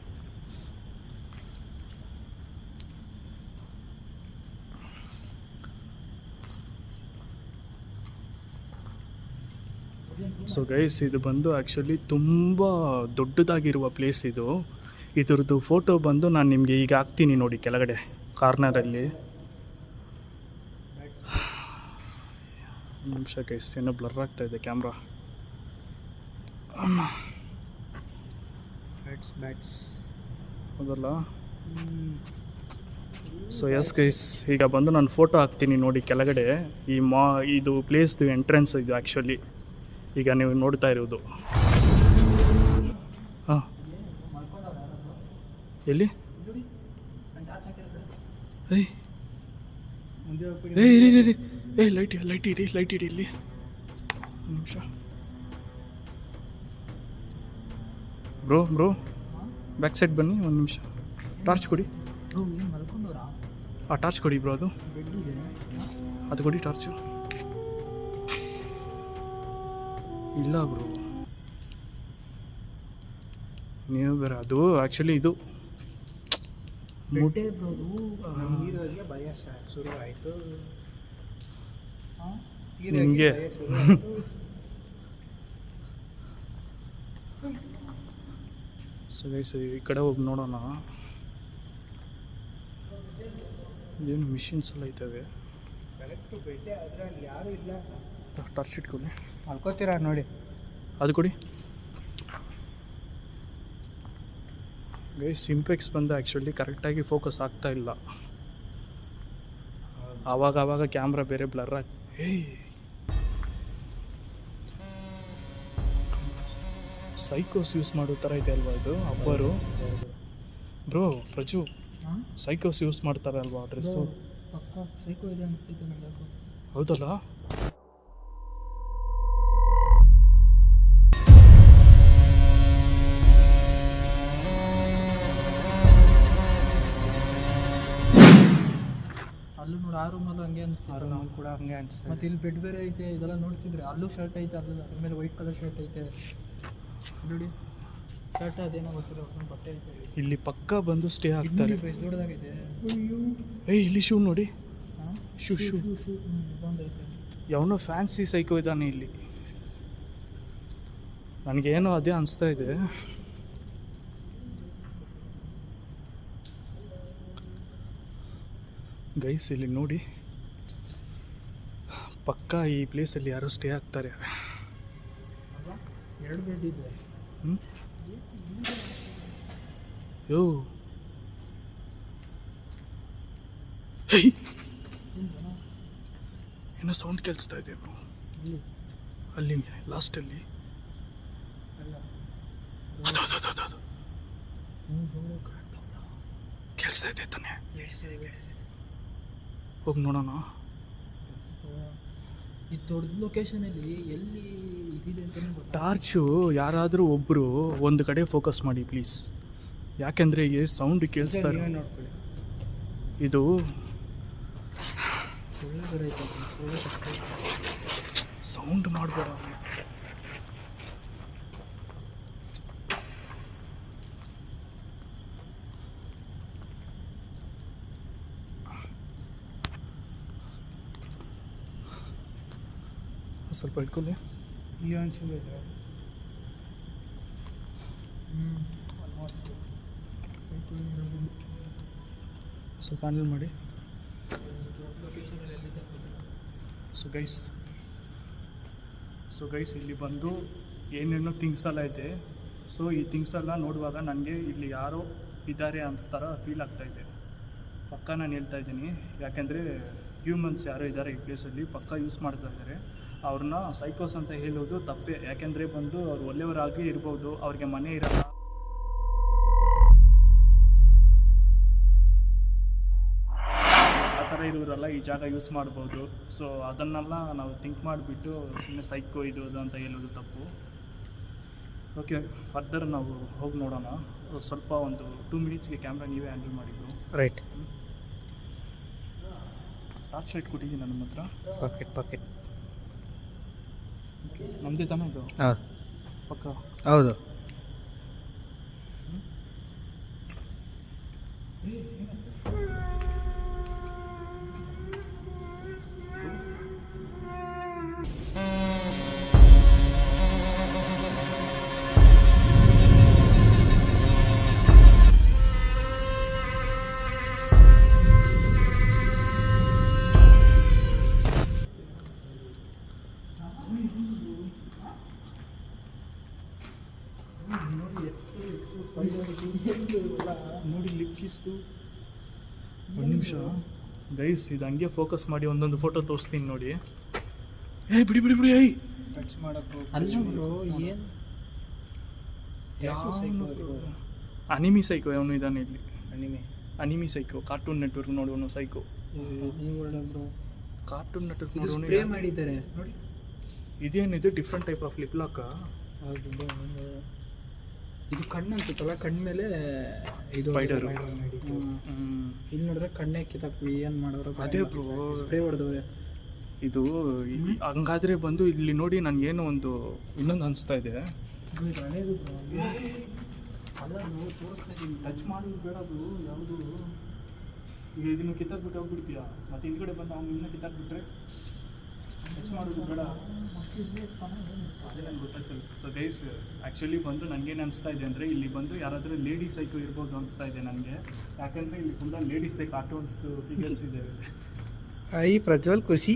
ಸೊ ಗೈಸ್ ಇದು ಬಂದು ಆ್ಯಕ್ಚುಲಿ ತುಂಬ ದೊಡ್ಡದಾಗಿರುವ ಪ್ಲೇಸ್ ಇದು. ಇದ್ರದ್ದು ಫೋಟೋ ಬಂದು ನಾನು ನಿಮಗೆ ಈಗ ಹಾಕ್ತೀನಿ ನೋಡಿ ಕೆಳಗಡೆ ಕಾರ್ನರಲ್ಲಿ. ಒಂದು ನಿಮಿಷ ಗೈಸ್, ಏನೋ ಬ್ಲರ್ ಆಗ್ತಾ ಇದೆ ಕ್ಯಾಮ್ರಾ. ಬ್ಯಾಟ್ಸ್ ಹೌದಲ್ಲ? ಸೊ ಎಸ್ ಗೈಸ್, ಈಗ ಬಂದು ನಾನು ಫೋಟೋ ಹಾಕ್ತೀನಿ ನೋಡಿ ಕೆಳಗಡೆ. ಇದು ಪ್ಲೇಸ್ದು ಎಂಟ್ರೆನ್ಸ್ ಇದು ಆ್ಯಕ್ಚುಲಿ ಈಗ ನೀವು ನೋಡ್ತಾ ಇರೋದು. ಹಾಂ ಎಲ್ಲಿ? ಏಯ್ ಮುಂದೆ ಹೋಗ್ಬಿಡಿ. ಲೈಟ್ ಇಡಿ ಇಲ್ಲಿ. ಒಂದು ನಿಮಿಷ ಬ್ರೋ ಬ್ಯಾಕ್ ಸೈಡ್ ಬನ್ನಿ ಒಂದು ನಿಮಿಷ. ಟಾರ್ಚ್ ಕೊಡಿ. ಏನು ಮಲ್ಕೊಂಡವ್ರಾ? ಆ ಟಾರ್ಚ್ ಕೊಡಿ ಬ್ರೋ. ಬೆಡ್ ಇದೆ. ಅದು ಕೊಡಿ ಟಾರ್ಚು. ಇಲ್ಲ ಬ್ರೋ, ನೀವು ಬೇರೆ. ಅದು ಆ್ಯಕ್ಚುಲಿ ಇದು ಬೆಡ್ಡೇ ಬ್ರೋ ಅದು. ನಮ್ಮ ಹೀರೋಗೆ ಭಯ ಶುರುವಾಯಿತು. ನಿಮಗೆ ಸೊ ಗೈಸ್ ಈ ಕಡೆ ಹೋಗಿ ನೋಡೋಣ. ಏನು ಮಿಷಿನ್ಸ್ ಎಲ್ಲ ಇದ್ದಾವೆ. ಕರೆಕ್ಟು ಬೆಡ್ಡೆ, ಅದರಲ್ಲಿ ಯಾರೂ ಇಲ್ಲ. ಟಾರ್ಚ್ ಇಟ್ಕೊಳ್ಳಿ. ಮಲ್ಕೋತೀರಾ ನೋಡಿ. ಅದು ಕೊಡಿ ಗೈಸ್. ಸಿಂಪೆಕ್ಸ್ ಬಂದು ಆ್ಯಕ್ಚುಲಿ ಕರೆಕ್ಟಾಗಿ ಫೋಕಸ್ ಆಗ್ತಾ ಇಲ್ಲ. ಆವಾಗ ಕ್ಯಾಮ್ರಾ ಬೇರೆ ಬ್ಲರ್ ಆಗಿ. ಸೈಕೋಸ್ ಯೂಸ್ ಮಾಡೋ ಥರ ಇದೆ ಅಲ್ವಾ ಇದು ಅಬ್ಬರು? ಬ್ರೋ ಪ್ರಜು, ಹಾಂ ಸೈಕೋಸ್ ಯೂಸ್ ಮಾಡ್ತಾರೆ ಅಲ್ವಾ ಡ್ರೆಸ್ಸು? ಪಕ್ಕ ಸೈಕೋ ಇದೆ ಅನಿಸ್ತೈತೆ ನನಗೆ. ಹೌದಲ್ಲ? ಅಲ್ಲೂ ನೋಡಿ, ಆ ರೂಮಲ್ಲೂ ಹಂಗೆ ಆ ಅನಿಸ್ತಿತ್ತು. ರೂಮಲ್ಲಿ ಕೂಡ ಹಂಗೆ ಅನಿಸ್ತದೆ. ಮತ್ತು ಇಲ್ಲಿ ಬೆಡ್ ಬೇರೆ ಐತೆ. ಇದೆಲ್ಲ ನೋಡ್ತಿದ್ರೆ ಅಲ್ಲೂ ಶರ್ಟ್ ಐತೆ, ಅದ್ರ ಮೇಲೆ ವೈಟ್ ಕಲರ್ ಶರ್ಟ್ ಐತೆ ನೋಡಿ. ಶರ್ಟ್ ಅದೇನೋ ಗೊತ್ತಿಲ್ಲ, ಒಟ್ಟು ಬಟ್ಟೆ ಐತೆ. ಇಲ್ಲಿ ಪಕ್ಕ ಬಂದು ಸ್ಟೇ ಆಗ್ತಾರೆ. ಎಷ್ಟು ದೊಡ್ಡದಾಗೈತೆ. ಇಲ್ಲಿ ಶೂ ನೋಡಿ. ಹಾಂ ಶೂ ಇದೊಂದೈತೆ. ಯಾವನೋ ಫ್ಯಾನ್ಸಿ ಸೈಕೋ ಇದ್ದಾನೆ ಇಲ್ಲಿ. ನನಗೇನೋ ಅದೇ ಅನಿಸ್ತಾ ಇದೆ. ಗೈಸ್ ಇಲ್ಲಿ ನೋಡಿ, ಪಕ್ಕ ಈ ಪ್ಲೇಸಲ್ಲಿ ಯಾರೋ ಸ್ಟೇ ಆಗ್ತಾರೆ. ಎರಡು ಬೆಡ್ ಇದೆ. ಯೋ ಏನೋ ಸೌಂಡ್ ಕೇಳಿಸ್ತಾ ಇದೆ ಬ್ರೋ. ಅಲ್ಲಿ ಲಾಸ್ಟಲ್ಲಿ ಅದು ಕೆಲಸ ಇದೆ ತಾನೆ, ಹೋಗಿ ನೋಡೋಣ. ಈ ದೊಡ್ಡ ಲೊಕೇಶನಲ್ಲಿ ಎಲ್ಲಿ ಇದಿದೆ ಅಂತಲೇ ಗೊತ್ತಾ. ಟಾರ್ಚು ಯಾರಾದರೂ ಒಬ್ಬರು ಒಂದು ಕಡೆ ಫೋಕಸ್ ಮಾಡಿ ಪ್ಲೀಸ್, ಯಾಕೆಂದರೆ ಈ ಸೌಂಡ್ ಕೇಳಿಸ್ತಾರೆ. ನೀವೇ ನೋಡ್ಕೊಳ್ಳಿ. ಇದು ಸೊಳ್ಳೆ ಬೇರೆ ಐತೆ, ಸೊಳ್ಳೆ ಕಷ್ಟ. ಸೌಂಡ್ ಮಾಡಬೇಡ. ಸ್ವಲ್ಪ ಇಟ್ಕೊಳ್ಳಿ. ಇಲ್ಲಿ ಒಂದು ಶೂ ಇದೆ. ಸ್ವಲ್ಪ ಹ್ಯಾಂಡಲ್ ಮಾಡಿ. ಲೊಕೇಶನಲ್ಲಿ ಎಲ್ಲಿದೆ ಸೊ ಗೈಸ್ ಇಲ್ಲಿ ಬಂದು ಏನೇನೋ ಥಿಂಗ್ಸ್ ಎಲ್ಲ ಐತೆ. ಸೊ ಈ ಥಿಂಗ್ಸ್ ಎಲ್ಲ ನೋಡುವಾಗ ನನಗೆ ಇಲ್ಲಿ ಯಾರೋ ಇದ್ದಾರೆ ಅನಿಸ್ತಾರ ಫೀಲ್ ಆಗ್ತಾಯಿದೆ. ಪಕ್ಕ ನಾನು ಹೇಳ್ತಾ ಇದ್ದೀನಿ, ಯಾಕೆಂದರೆ ಹ್ಯೂಮನ್ಸ್ ಯಾರೋ ಇದ್ದಾರೆ ಈ ಪ್ಲೇಸಲ್ಲಿ, ಪಕ್ಕ ಯೂಸ್ ಮಾಡ್ತಾ ಇದ್ದಾರೆ. ಅವ್ರನ್ನ ಸೈಕೋಸ್ ಅಂತ ಹೇಳೋದು ತಪ್ಪೇ, ಯಾಕೆಂದರೆ ಬಂದು ಅವ್ರು ಒಳ್ಳೆಯವರಾಗಿ ಇರ್ಬೋದು, ಅವ್ರಿಗೆ ಮನೆ ಇರಲ್ಲ, ಆ ಥರ ಇರೋರೆಲ್ಲ ಈ ಜಾಗ ಯೂಸ್ ಮಾಡ್ಬೋದು. ಸೊ ಅದನ್ನೆಲ್ಲ ನಾವು ಥಿಂಕ್ ಮಾಡಿಬಿಟ್ಟು ಸುಮ್ಮನೆ ಸೈಕೋ ಇದು ಅದು ಅಂತ ಹೇಳೋದು ತಪ್ಪು. ಓಕೆ, ಫರ್ದರ್ ನಾವು ಹೋಗಿ ನೋಡೋಣ. ಸ್ವಲ್ಪ ಒಂದು 2 ಮಿನಿಟ್ಸ್ಗೆ ಕ್ಯಾಮ್ರಾ ನೀವೇ ಹ್ಯಾಂಡಲ್ ಮಾಡಿದ್ದು. ರೈಟ್. ಟಾರ್ಚ್ ಲೈಟ್ ಕೊಟ್ಟಿದ್ದೀನಿ ನನ್ನ ಹತ್ರ. ಪಾಕೆಟ್ ನಮ್ಮದೇ ತಾನೇ ಇದು ಹೌದು ಪಕ್ಕ. ಹೌದು. ನೋಡಿ ಲಿಕ್ಕಿಸ್ತು. ಒಂದು ನಿಮಿಷ ಗೈಸ್, ಇದು ಹಂಗೆ ಫೋಕಸ್ ಮಾಡಿ ಒಂದೊಂದು ಫೋಟೋ ತೋರಿಸ್ತೀನಿ ನೋಡಿ. ಬಿಡಿ ಏಯ್ ಟಚ್ ಮಾಡೋಕ್ಕೆ ಅಲ್ಲಿ ಬ್ರೋ ಏನು ಅನಿಮಿ ಸೈಕೋ ಅವನು ಇದ್ದಾನೆ ಇಲ್ಲಿ. ಅನಿಮೆ ಸೈಕೋ, ಕಾರ್ಟೂನ್ ನೆಟ್ವರ್ಕ್ ನೋಡುವನು ಸೈಕೋ. ನೀವು ಒಳ್ಳೆ ಬ್ರೋ. ಕಾರ್ಟೂನ್ ನೆಟ್ವರ್ಕ್ ಇದು ನೋಡುವನು. ಸ್ಪ್ರೇ ಮಾಡಿದ್ದಾರೆ ನೋಡಿ. ಇದೇನಿದು different type of lip lock. ಹೌದು, ಇದು ಕಣ್ಣು ಅನ್ಸುತ್ತಲ್ಲ, ಕಣ್ಮೇಲೆ ಇದು ಸ್ಪೈಡರು. ಇಲ್ಲಿ ನೋಡಿದ್ರೆ ಕಣ್ಣೇ ಕಿತ್ತಾಕ್ವಿ, ಏನು ಮಾಡೋರು. ಅದೇ ಬ್ರೋ, ಸ್ಪ್ರೇ ಹೊಡೆದವ್ರೆ. ಇದು ಹಂಗಾದ್ರೆ ಬಂದು ಇಲ್ಲಿ ನೋಡಿ ನನಗೇನು ಒಂದು ಇನ್ನೊಂದು ಅನಿಸ್ತಾ ಇದೆ. ಇದು ಹಳೇದು ಬ್ರೋ. ಅಲ್ಲ ನಾವು ತೋರಿಸ್ತಾ ಇದ್ದೀವಿ. ಟಚ್ ಮಾಡೋದು ಬೇಡದು ಯಾವುದು. ಈಗ ಇದನ್ನು ಕಿತ್ತಾಕ್ಬಿಟ್ಟು ಹೋಗ್ಬಿಡ್ತೀಯಾ, ಮತ್ತೆ ಹಿಂದ್ಗಡೆ ಬಂದು ಅವ್ನು ಇನ್ನೂ ಕಿತ್ತಾಕ್ಬಿಟ್ರೆ ಟಚ್ ಮಾಡೋದು ಬೇಡ. ಅದೇ ನನಗೆ ಗೊತ್ತಾಗ್ತಿಲ್ಲ. ಸೊ ಗೈಸ್, ಆ್ಯಕ್ಚುಲಿ ಬಂದು ನನಗೇನು ಅನಿಸ್ತಾ ಇದೆ ಅಂದರೆ ಇಲ್ಲಿ ಬಂದು ಯಾರಾದರೂ ಲೇಡೀಸ್ ಸೈಕೋ ಇರ್ಬೋದು ಅನಿಸ್ತಾ ಇದೆ ನನಗೆ. ಯಾಕಂದರೆ ಇಲ್ಲಿ ಫುಲ್ಲ ಲೇಡೀಸ್ದೇ ಕಾರ್ಟೂನ್ಸ್ದು ಫಿಗರ್ಸ್ ಇದೆ. ಐ ಪ್ರಜ್ವಲ್ ಖುಷಿ.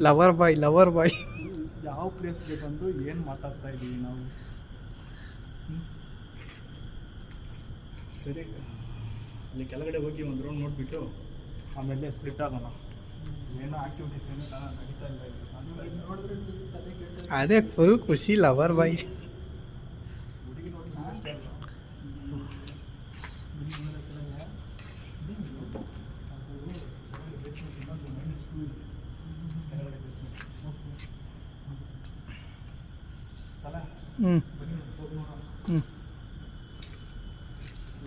ಲವರ್ ಬಾಯ್ ಯಾವ ಪ್ಲೇಸ್ಗೆ ಬಂದು ಏನು ಮಾತಾಡ್ತಾ ಇದ್ದೀವಿ ನಾವು. ಸರಿ, ಅಲ್ಲಿ ಕೆಳಗಡೆ ಹೋಗಿ ಒಂದು ರೌಂಡ್ ನೋಡಿಬಿಟ್ಟು ಆಮೇಲೆ ಸ್ಪ್ಲಿಟ್ ಆಗೋಣ. ಏನೋ ಆ್ಯಕ್ಟಿವಿಟೀಸ್ ಏನೋ ನಡೀತಾ ಇಲ್ಲ ಇಲ್ಲಿ ಕಾಣಿಸ್ತಾ ಇಲ್ಲ. ಅದೇ ಫುಲ್ ಖುಷಿ ಲವರ್ ಬಾಯ್. ಹುಡುಗಿ ನೋಡಿ ಅಷ್ಟೇ ಅಲ್ಲ, ಕೆಳಗಡೆ ಬೇಸ್ಮೆಂಟ್.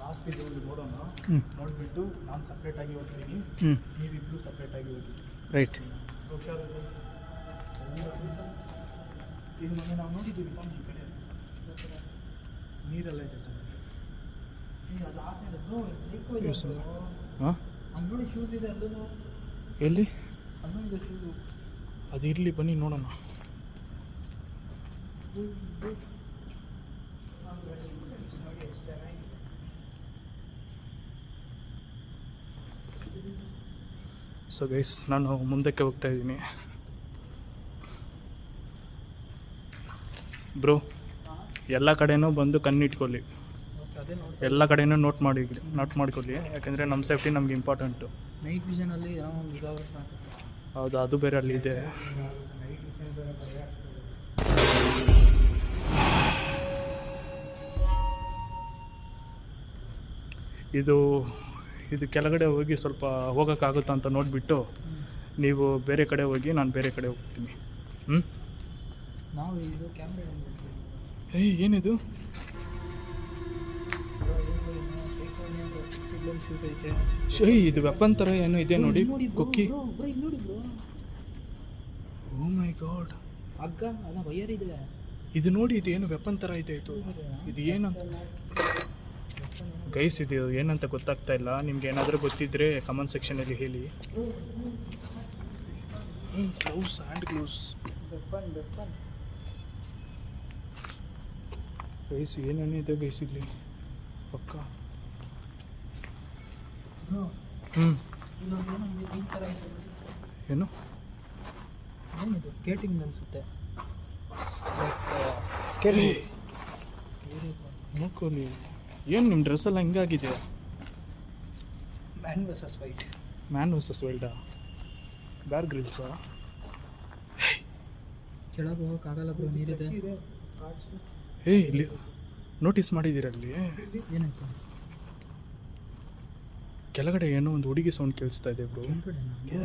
ಲಾಸ್ಟ್ ಇದು ಒಂದು ನೋಡೋಣ. ನೋಡಿಬಿಟ್ಟು ನಾನು ಸಪ್ರೇಟಾಗಿ ಹೋಗ್ತೀನಿ, ನೀವಿಬ್ಬರು ಸಪ್ರೇಟಾಗಿ ಹೋಗಿ. ರೈಟ್. ಹುಷಾರಿದೆ. ಇದು ಮೊನ್ನೆ ನಾವು ನೋಡಿದ್ದೀವಿ ಈ ಕಡೆ ನೀರೆಲ್ಲ ಇದೆ ತಾನೆ. ಹಾಂ, ಅಲ್ಲಿ ನೋಡಿ ಶೂಸ್ ಇದೆ ಅಲ್ಲೂ. ಎಲ್ಲಿ? ಅಲ್ಲೊಂದು ಶೂಸು. ಅದು ಇರಲಿ, ಬನ್ನಿ ನೋಡೋಣ. ಸೊ ಗೈಸ್, ನಾನು ಮುಂದಕ್ಕೆ ಹೋಗ್ತಾ ಇದ್ದೀನಿ. ಬ್ರೋ, ಎಲ್ಲ ಕಡೆನೂ ಬಂದು ಕಣ್ಣಿಟ್ಕೊಳ್ಳಿ. ಅದೇ ನೋಡಿ ಎಲ್ಲ ಕಡೆನೂ ನೋಟ್ ಮಾಡ್ಕೊಳ್ಳಿ, ಯಾಕಂದರೆ ನಮ್ಮ ಸೇಫ್ಟಿ ನಮ್ಗೆ ಇಂಪಾರ್ಟೆಂಟು. ನೈಟ್ ವಿಷನಲ್ಲಿ ಏನೋ ಒಂದು ಇದಾದ್ರೆ ಸಾಕು. ಹೌದು, ಅದು ಬೇರೆ ಅಲ್ಲಿದೆ. ಇದು ಕೆಳಗಡೆ ಹೋಗಿ ಸ್ವಲ್ಪ ಹೋಗೋಕ್ಕಾಗುತ್ತಾ ಅಂತ ನೋಡಿಬಿಟ್ಟು ನೀವು ಬೇರೆ ಕಡೆ ಹೋಗಿ, ನಾನು ಬೇರೆ ಕಡೆ ಹೋಗ್ತೀನಿ. ನಾವು ಇದು ಕ್ಯಾಮ್ರಾ ಏನಿದು? ಇದು ವೆಪನ್ ಥರ ಏನೋ ಇದೆ ನೋಡಿ, ಕುಕ್ಕಿ. ಓ ಮೈ ಗಾಡ್, ಹಗ್ಗ ಅಲ್ಲ ವೈಯರ್ ಇದೆ. ಇದು ನೋಡಿ, ಇದು ಏನು ವೆಪನ್ ಥರ ಇದೆ. ಇದು ಏನು ಗೈಸ್, ಇದು ಏನಂತ ಗೊತ್ತಾಗ್ತಾ ಇಲ್ಲ. ನಿಮ್ಗೆ ಏನಾದರೂ ಗೊತ್ತಿದ್ರೆ ಕಮೆಂಟ್ ಸೆಕ್ಷನಲ್ಲಿ ಹೇಳಿ. Gloves, hand gloves. ಗೈಸ್ ಏನೇನಿದೆ ಗೈಸ್ ಇಲ್ಲಿ ಪಕ್ಕ. ಏನು ಏನಿದು? ಸ್ಕೇಟಿಂಗ್ ಅನಿಸುತ್ತೆ. ಸ್ಕೇಟಿಂಗ್ ನೋಡ್ಕೊಳ್ಳಿ. ಏನು ನಿಮ್ಮ ಡ್ರೆಸ್ಸೆಲ್ಲ ಹಿಂಗಾಗಿದೆ? Man versus wild. Man versus ವೈಲ್ಡಾ? ಬ್ಯಾರ್ ಗ್ರಿಲ್ಸಾ? ಕೆಳಗೆ ಹೋಗೋಕ್ಕಾಗಲ್ಲ ಬ್ರೋ, ನೀರಿದೆ. ಇಲ್ಲಿ ನೋಟಿಸ್ ಮಾಡಿದ್ದೀರಲ್ಲಿ ಏನಾಯ್ತು? ಕೆಳಗಡೆ ಏನೋ ಒಂದು ಹುಡುಗಿ ಸೌಂಡ್ ಕೇಳಿಸ್ತಾ ಇದೆ ಬ್ರೋ.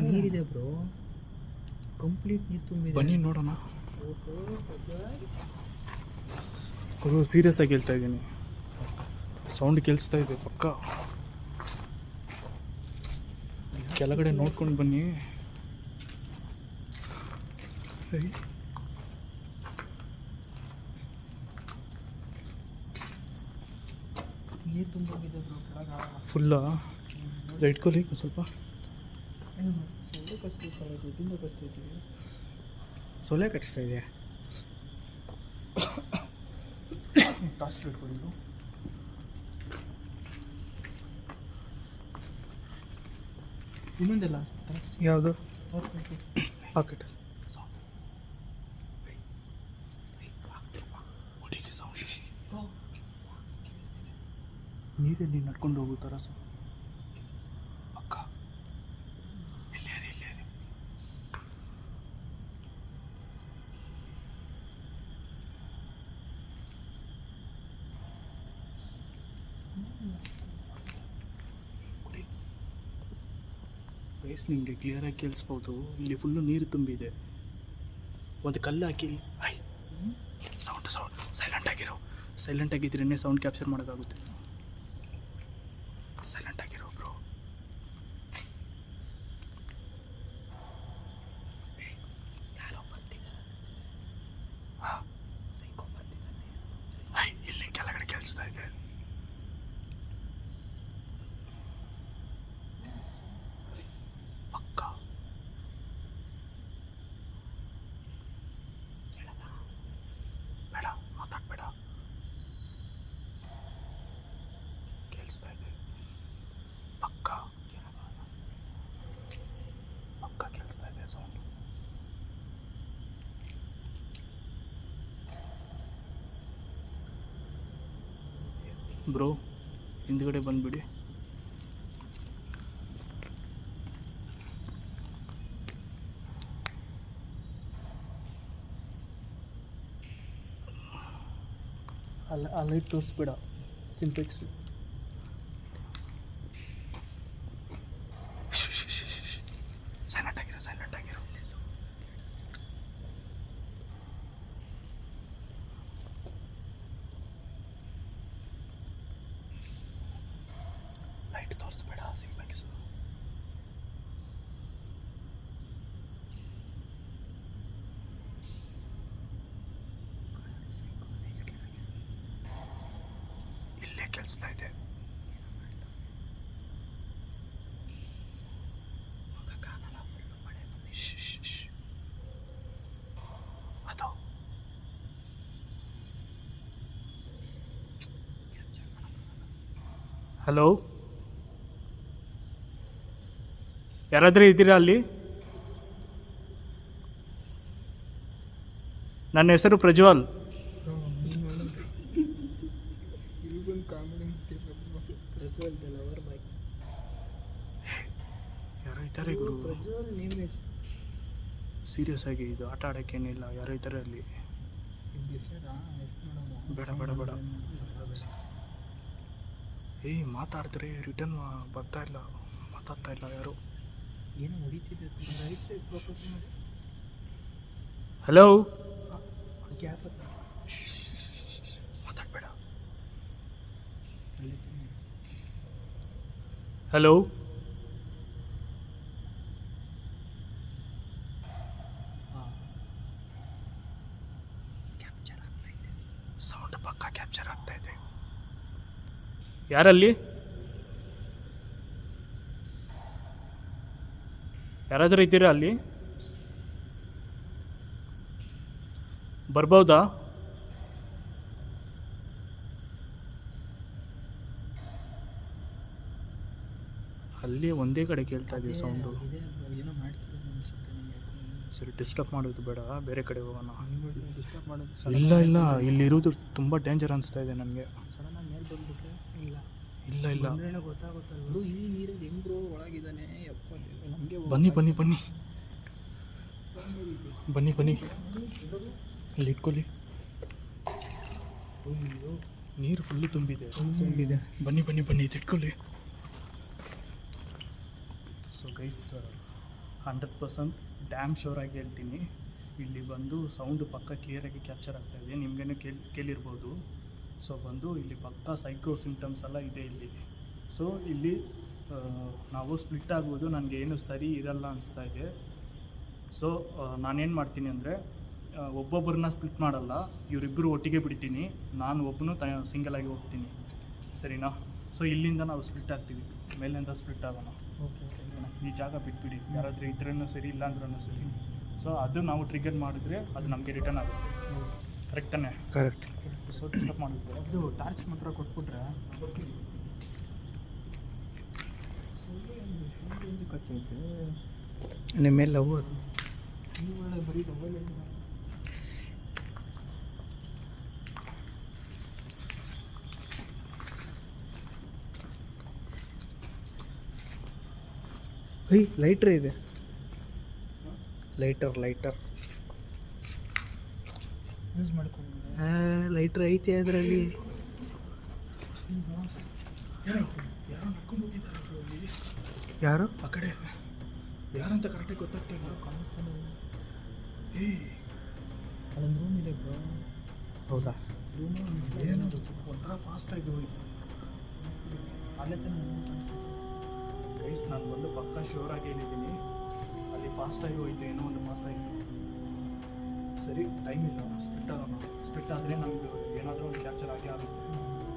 ನೀರಿದೆ ಬ್ರೋ, ಕಂಪ್ಲೀಟ್ ನೀರು ತುಂಬಿದೆ. ಬನ್ನಿ ನೋಡೋಣ. ಸೀರಿಯಸ್ ಆಗಿ ಹೇಳ್ತಾ ಇದ್ದೀನಿ, ಸೌಂಡ್ ಕೇಳಿಸ್ತಾ ಇದೆ ಪಕ್ಕ. ಕೆಳಗಡೆ ನೋಡ್ಕೊಂಡು ಬನ್ನಿ. ನೀರು ತುಂಬೋಗಿದೆ ಬ್ರೋ, ಕೆಳಗೆ ಫುಲ್ಲಾ? ಇಟ್ಕೊಳ್ಳಿ ಸ್ವಲ್ಪ. ಸೊಳ್ಳೆ ಕಚ್ಚಿರ್ತಾರೆ, ದುಡ್ಡಿಂದ ಕಚ್ಚಿರ್ತೀವಿ. ಸೊಳ್ಳೆ ಕಚ್ಚಿಸ್ತಾ ಇದೆಯಾ? ಟಾರ್ಚ್ ಇಟ್ಕೊಳ್ಳಿ. ಇನ್ನೊಂದೆಲ್ಲ ಯಾವುದು? ಪಾಕೆಟ್. ಹುಡುಗಿ ಸೌಂಡ್. ನೀರಲ್ಲಿ ನಡ್ಕೊಂಡು ಹೋಗೋ ಥರ ಪಕ್ಕ. ಇಲ್ಲೇ ವಯಸ್ಸು ನಿಮಗೆ ಕ್ಲಿಯರಾಗಿ ಕೇಳಿಸ್ಬೋದು. ಇಲ್ಲಿ ಫುಲ್ಲು ನೀರು ತುಂಬಿದೆ. ಒಂದು ಕಲ್ಲು ಹಾಕಿ. ಸೌಂಡ್ ಸೈಲೆಂಟ್ ಆಗಿದ್ರೇ ಸೌಂಡ್ ಕ್ಯಾಪ್ಚರ್ ಮಾಡೋಕ್ಕಾಗುತ್ತೆ. ಸೈಲೆಂಟ್ ಆಗಿರೋ ಬ್ರೋ. ಯಾರೋ ಬರ್ತಿದ್ದಾರೆ. ಸೈಕೋ ಬರ್ತಿದ್ದಾನೆ. ಇಲ್ಲಿ ಕೆಳಗಡೆ ಕೇಳಿಸ್ತಾ ಇದೆ. ಪಕ್ಕ ಬೇಡ, ಮಾತಾಡ್ಬೇಡ. ಕೇಳಿಸ್ತಾ ಇದೆ ಪಕ್ಕ ಕೇಳಿಸ್ತಾ ಇದೆ ಸೌಂಡ್. ಬ್ರೋ ಹಿಂದ್ಗಡೆ ಬಂದ್ಬಿಡಿ. ಆ ಲೈಟ್ ತೋರಿಸ್ಬೇಡ, ಸಿಂಟೆಕ್ಸ್. ಸೈಲೆಂಟ್ ಆಗಿರೋ. ಲೈಟ್ ತೋರಿಸ್ಬೇಡ, ಸಿಂಟೆಕ್ಸ್. ಇಲ್ಲೇ ಕೇಳಿಸ್ತಾ ಇದೆ. ಅದು ಹಲೋ, ಯಾರಾದರೂ ಇದ್ದೀರಾ ಅಲ್ಲಿ? ನನ್ನ ಹೆಸರು ಪ್ರಜ್ವಲ್. ಇಲ್ಗೊಂದು ಕಾಮಿಡಿ ಪ್ರಜ್ವಲ್ ಲವರ್ ಬಾಯ್ ಯಾರೋ ಇದ್ದಾರೆ ಗುರು, ಪ್ರಜ್ವಲ್ ನೀವೇ ಸೀರಿಯಸ್ ಆಗಿ ಇದು ಆಟ ಆಡೋಕ್ಕೇನಿಲ್ಲ, ಯಾರೋ ಇದ್ದಾರೆ ಅಲ್ಲಿ. ಬೇಡ ಬೇಡ ಬೇಡ, ಏಯ್ ಮಾತಾಡಿದ್ರೆ ರಿಟರ್ನ್ ಬರ್ತಾ ಇಲ್ಲ, ಮಾತಾಡ್ತಾ ಇಲ್ಲ ಯಾರು. ಏನು ಹೊಡಿತಿದ್ದೆ ರೈಟ್ ಸೈಡ್ ಫೋಕಸ್ ಮಾಡಿ. ಹಲೋ, ಗ್ಯಾಪ್ ಮಾತಾಡಬೇಡ. ಹಲೋ, ಸೌಂಡ್ ಪಕ್ಕ ಕ್ಯಾಪ್ಚರ್ ಆಗ್ತಾ ಇದೆ. ಯಾರಲ್ಲಿ? ಯಾರಾದರೂ ಇದ್ದೀರಾ ಅಲ್ಲಿ? ಬರ್ಬೋದಾ? ಅಲ್ಲಿ ಒಂದೇ ಕಡೆ ಕೇಳ್ತಾ ಇದೆ ಸೌಂಡು. ಏನೋ ಮಾಡ್ತಿದ್ದೆ ಅನಿಸುತ್ತೆ ನನಗೆ. ಸರಿ, ಡಿಸ್ಟರ್ಬ್ ಮಾಡೋದು ಬೇಡ, ಬೇರೆ ಕಡೆ ಹೋಗೋಣ. ಡಿಸ್ಟರ್ಬ್ ಮಾಡೋದು. ಇಲ್ಲ ಇಲ್ಲ, ಇಲ್ಲಿರೋದು ತುಂಬ ಡೇಂಜರ್ ಅನಿಸ್ತಾ ಇದೆ ನನಗೆ. ಸಡನ್ನಾಗಿ ಮೇಲೆ ಬಂದ್ಬಿಟ್ರೆ ಇಲ್ಲ ಇಲ್ಲ ಇಲ್ಲ, ಅಂದ್ರೆ ಗೊತ್ತಾಗುತ್ತಲ್ಲ. ಬ್ರೋ ಈ ನೀರಲ್ಲಿ ಹೆಂಗ್ರೋ ಒಳಗಿದ್ದಾನೆ ಯಪ್ಪ ನಮಗೆ. ಬನ್ನಿ ಬನ್ನಿ ಬನ್ನಿ ಬನ್ನಿ ಬನ್ನಿ, ಇಲ್ಲಿ ಇಟ್ಕೊಳ್ಳಿ. ಅಯ್ಯೋ, ನೀರು ಫುಲ್ಲು ತುಂಬಿದೆ. ತುಂಬಿದೆ. ಬನ್ನಿ ಬನ್ನಿ ಬನ್ನಿ, ಇದು ಇಟ್ಕೊಳ್ಳಿ. ಸೊ ಗೈಸ್, 100% ಡ್ಯಾಮ್ ಶೋರಾಗಿ ಹೇಳ್ತೀನಿ, ಇಲ್ಲಿ ಬಂದು ಸೌಂಡು ಪಕ್ಕ ಕ್ಲಿಯರಾಗಿ ಕ್ಯಾಪ್ಚರ್ ಆಗ್ತಾಯಿದೆ. ನಿಮಗೇನು ಕೇಳಿರ್ಬೋದು. ಸೊ ಬಂದು ಇಲ್ಲಿ ಪಕ್ಕ ಸೈಕೋ ಸಿಂಪ್ಟಮ್ಸ್ ಎಲ್ಲ ಇದೆ ಇಲ್ಲಿ. ಸೊ ಇಲ್ಲಿ ನಾವು ಸ್ಪ್ಲಿಟ್ ಆಗ್ಬೋದು, ನನಗೆ ಏನು ಸರಿ ಇರಲ್ಲ ಅನಿಸ್ತಾ ಇದೆ. ಸೊ ನಾನೇನು ಮಾಡ್ತೀನಿ ಅಂದರೆ, ಒಬ್ಬೊಬ್ಬರನ್ನ ಸ್ಪ್ಲಿಟ್ ಮಾಡಲ್ಲ, ಇವರಿಬ್ಬರು ಒಟ್ಟಿಗೆ ಬಿಡ್ತೀನಿ, ನಾನು ಒಬ್ಬನು ಸಿಂಗಲಾಗಿ ಹೋಗ್ತೀನಿ, ಸರಿನಾ? ಸೊ ಇಲ್ಲಿಂದ ನಾವು ಸ್ಪ್ಲಿಟ್ ಆಗ್ತೀವಿ, ಮೇಲಿಂದ ಸ್ಪ್ಲಿಟ್ ಆಗೋಣ. Okay okay. ಈ ಜಾಗ ಬಿಟ್ಬಿಡಿ, ಯಾರಾದರೂ ಇದ್ರೂ ಸರಿ, ಇಲ್ಲ ಅಂದ್ರೂ ಸರಿ. ಸೊ ಅದು ನಾವು ಟ್ರಿಗರ್ ಮಾಡಿದ್ರೆ ಅದು ನಮಗೆ ರಿಟರ್ನ್ ಆಗುತ್ತೆ. ಕರೆಕ್ಟ್ ತಾನೆ? ಕರೆಕ್ಟ್. ಸೊ ಡಿಸ್ಟರ್ಬ್ ಮಾಡಿದ್ವಿ. ಇದು ಟಾರ್ಚ್ ಮಾತ್ರ ಕೊಟ್ಬಿಟ್ರೆ ಕಚ್ಚೈತೆ. ನಿಮ್ಮ ಮೇಲೆ ಲವ್ ಅದು. ನೀವು ಒಳ್ಳೆ ಬರೀ ಮೊಬೈಲ್ ಲೈಟರ್ ಇದೆ, ಲೈಟರ್ ಯೂಸ್ ಮಾಡ್ಕೊಂಡು ಲೈಟರ್ ಐತೆ ಅದರಲ್ಲಿ. ಯಾರೋ ನಡ್ಕೊಂಡು ಹೋಗಿದ್ದಾರೆ ಯಾರು? ಆ ಕಡೆ ಯಾರಂತ ಕರೆಕ್ಟಾಗಿ ಗೊತ್ತಾಗ್ತಾ ಇಲ್ಲ. ಕಾಣಿಸ್ತಾನೆ. ಏಯ್, ಅಲ್ಲೊಂದು ರೂಮ್ ಇದೆ ಬ್ರೋ. ಹೌದಾ? ರೂಮು ಏನೋ ಒಂಥರ ಫಾಸ್ಟಾಗಿ ಹೋಯ್ತು. ಅಲ್ಲೇ ತಾನೆ ಗೈಸ್, ನಾನು ಬಂದು ಪಕ್ಕ ಶೋರಾಗಿ ಹೇಳಿದ್ದೀನಿ, ಅಲ್ಲಿ ಫಾಸ್ಟಾಗಿ ಹೋಯ್ತು, ಏನೋ ಒಂದು ಪಾಸ್ ಆಯಿತು. ಸರಿ, ಟೈಮ್ ಇಲ್ಲ, ಸ್ಪ್ಲಿಟ್ ಆಗೋಣ. ಸ್ಪ್ಲಿಟ್ ಆದರೆ ನಮ್ಗೆ ಏನಾದರೂ ಒಂದು ಕ್ಯಾಪ್ಚರ್ ಆಗೇ ಆಗುತ್ತೆ.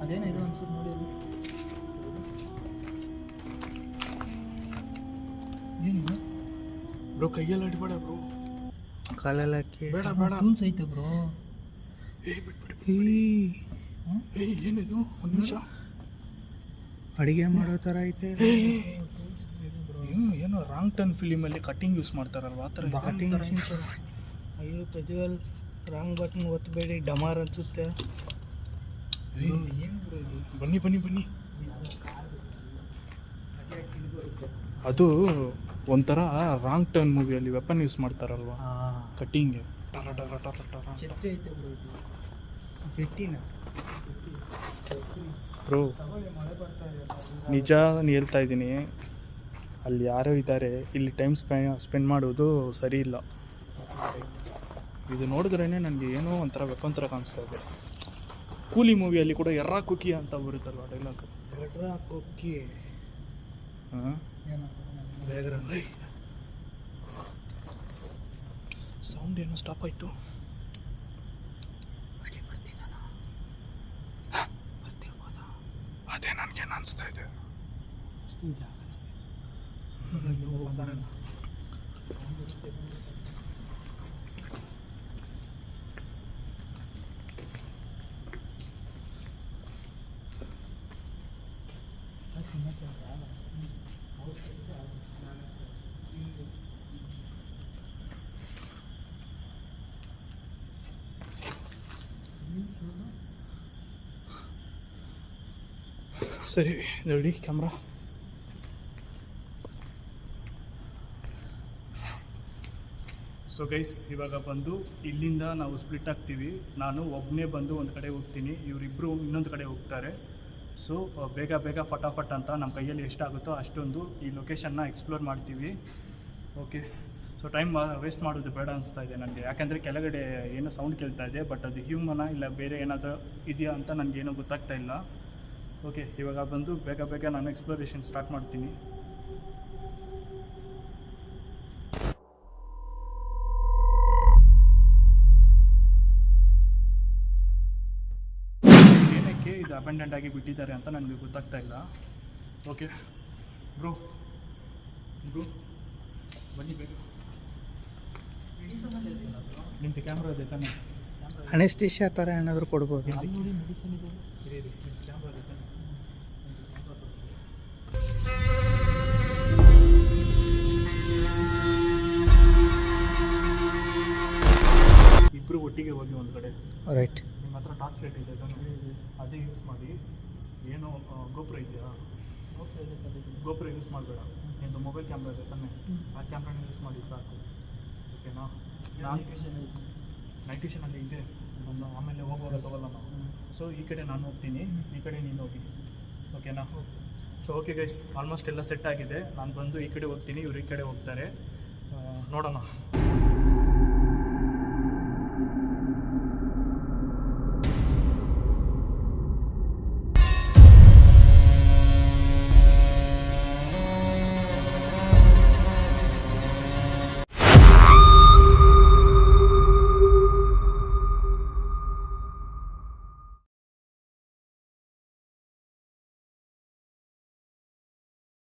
ಅದೇನೋ ಇದು ಅನ್ಸುತ್ತೆ ನೋಡಿ ಅಲ್ಲಿ. ಏನಿದೆ ಬ್ರೋ, ಕೈಯಲ್ಲಿ ಅಡಿಬೇಡ ಬ್ರೋ, ಕಾಲೆಲ್ಲ ಹಾಕಿ. ಬೇಡ ಬೇಡ. ಟೂಲ್ಸ್ ಐತೆ ಬ್ರೋ. ಏಯ್ ಬಿಟ್ಬಿಡಿ. ಏಯ್ ಏನಿದು, ಒಂದು ನಿಮಿಷ. ಅಡಿಗೆ ಮಾಡೋ ಥರ ಐತೆ. ಏನೋ ರಾಂಗ್ ಟರ್ನ್ ಫಿಲಿಮಲ್ಲಿ ಕಟ್ಟಿಂಗ್ ಯೂಸ್ ಮಾಡ್ತಾರಲ್ವ, ಆ ಥರ ಇದೆ. ಕಟಿಂಗ್ ಮಿಷಿನ್ ಥರ. ಅಯ್ಯೋ ಪ್ರಜ್ವಲ್, ರಾಂಗ್ ಬಟನ್ ಒತ್ತಬೇಡಿ, ಡಮಾರ್ ಅನ್ಸುತ್ತೆ. ಏಯ್, ಏನು ಬ್ರೋ ಇದು? ಬನ್ನಿ ಬನ್ನಿ ಬನ್ನಿ. ಅದು ಒಂಥರ ರಾಂಗ್ ಟರ್ನ್ ಮೂವಿಯಲ್ಲಿ ವೆಪನ್ ಯೂಸ್ ಮಾಡ್ತಾರಲ್ವ, ಕಟ್ಟಿಂಗ್ಗೆ. ಟರ ಟರ ಟರ ಟರ. ಛತ್ರಿ ಐತೆ ಬ್ರೋ ಇದು. ಜಟ್ಟಿನ ಬ್ರೋ, ಮಳೆ ಬರ್ತಾ ಇದೆ. ನಿಜ ಹೇಳ್ತಾ ಇದ್ದೀನಿ, ಅಲ್ಲಿ ಯಾರೋ ಇದ್ದಾರೆ, ಇಲ್ಲಿ ಟೈಮ್ ಸ್ಪೆಂಡ್ ಮಾಡೋದು ಸರಿ ಇಲ್ಲ. ಇದು ನೋಡಿದ್ರೇ ನನಗೆ ಏನೋ ಒಂಥರ ವೆಪನ್ ಥರ ಕಾಣಿಸ್ತಾ ಇದೆ. ಕೂಲಿ ಮೂವಿಯಲ್ಲಿ ಕೂಡ ಎರ್ರಾ ಕುಕಿ ಅಂತ ಬರುತ್ತಲ್ವ ಡೈಲಾಗ್. ಎಡ್ರ ಕೊಕ್ಕಿ ಹಾಂ, ಬ್ಯಾಗ್ರೌಂಡ್. ಸೌಂಡ್ ಏನೋ ಸ್ಟಾಪ್ ಆಯಿತು. ಅದೇ ನನಗೇನು ಅನಿಸ್ತಾ ಇದೆ. ಸರಿ ನೋಡಿ ಕ್ಯಾಮ್ರಾ. ಸೊ ಗೈಸ್ ಇವಾಗ ಬಂದು ಇಲ್ಲಿಂದ ನಾವು ಸ್ಪ್ಲಿಟ್ ಆಗ್ತೀವಿ. ನಾನು ಒಬ್ಬನೇ ಬಂದು ಒಂದು ಕಡೆ ಹೋಗ್ತೀನಿ, ಇವರಿಬ್ಬರು ಇನ್ನೊಂದು ಕಡೆ ಹೋಗ್ತಾರೆ. ಸೊ ಬೇಗ ಬೇಗ ಫಟಾಫಟ್ ಅಂತ ನಮ್ಮ ಕೈಯಲ್ಲಿ ಎಷ್ಟಾಗುತ್ತೋ ಅಷ್ಟೊಂದು ಈ ಲೊಕೇಶನ್ನ ಎಕ್ಸ್ಪ್ಲೋರ್ ಮಾಡ್ತೀವಿ. ಓಕೆ, ಸೊ ಟೈಮ್ ವೇಸ್ಟ್ ಮಾಡೋದು ಬೇಡ ಅನಿಸ್ತಾ ಇದೆ ನನಗೆ, ಯಾಕೆಂದರೆ ಕೆಳಗಡೆ ಏನೋ ಸೌಂಡ್ ಕೇಳ್ತಾ ಇದೆ, ಬಟ್ ಅದು ಹ್ಯೂಮನ ಇಲ್ಲ ಬೇರೆ ಏನಾದರೂ ಇದೆಯಾ ಅಂತ ನನಗೇನೋ ಗೊತ್ತಾಗ್ತಾ ಇಲ್ಲ. ಓಕೆ, ಇವಾಗ ಬಂದು ಬೇಗ ಬೇಗ ನಾನು ಎಕ್ಸ್ಪ್ಲೋರೇಷನ್ ಸ್ಟಾರ್ಟ್ ಮಾಡ್ತೀನಿ. ಏನಕ್ಕೆ ಇದು ಅಬೆಂಡೆಂಟ್ ಆಗಿ ಬಿಟ್ಟಿದ್ದಾರೆ ಅಂತ ನನಗೆ ಗೊತ್ತಾಗ್ತಾ ಇಲ್ಲ. ಓಕೆ ಬ್ರೋ ಬನ್ನಿ ಬೇಗ. ನಿಂತು ಕ್ಯಾಮ್ರಾ ಇದೆ ತಾನೆ? ಅನೆಸ್ಟೇಷಿಯಾ ಥರ ಏನಾದರೂ ಕೊಡ್ಬೋದು. ಮೆಡಿಸಿನ್ ಇದೆ. ಕ್ಯಾಮ್ರಾ ಇದೆ ತಾನೆ? ಇಬ್ಬರು ಒಟ್ಟಿಗೆ ಹೋಗಿ ಒಂದು ಕಡೆ. ರೈಟ್. ನಿಮ್ಮ ಹತ್ರ ಟಾರ್ಚ್ ಲೈಟ್ ಇದೆ ತಾನೆ? ಅದೇ ಯೂಸ್ ಮಾಡಿ. ಏನೋ ಗೋಪುರ ಇದೆಯಾ? ಗೋಪುರ ಯೂಸ್ ಮಾಡಬೇಡ. ನಿಮ್ಮದು ಮೊಬೈಲ್ ಕ್ಯಾಮ್ರಾ ಇದೆ ತಾನೆ? ಆ ಕ್ಯಾಮ್ರಾನ ಯೂಸ್ ಮಾಡಿ ಸಾಕು. ಓಕೆನಾ? ನೈಟ್ ವಿಷನಲ್ಲಿ ಇದೆ, ಆಮೇಲೆ ಹೋಗುವಾಗ ತಗೊಲ್ಲ ನಾವು. ಸೊ ಈ ಕಡೆ ನಾನು ಹೋಗ್ತೀನಿ, ಈ ಕಡೆ ನೀನು ಹೋಗಿ. ಓಕೆನಾ? ಸೊ ಓಕೆ ಗೈಸ್, ಆಲ್ಮೋಸ್ಟ್ ಎಲ್ಲ ಸೆಟ್ ಆಗಿದೆ. ನಾನು ಬಂದು ಈ ಕಡೆ ಹೋಗ್ತೀನಿ, ಇವ್ರು ಈ ಕಡೆ ಹೋಗ್ತಾರೆ. ನೋಡೋಣ.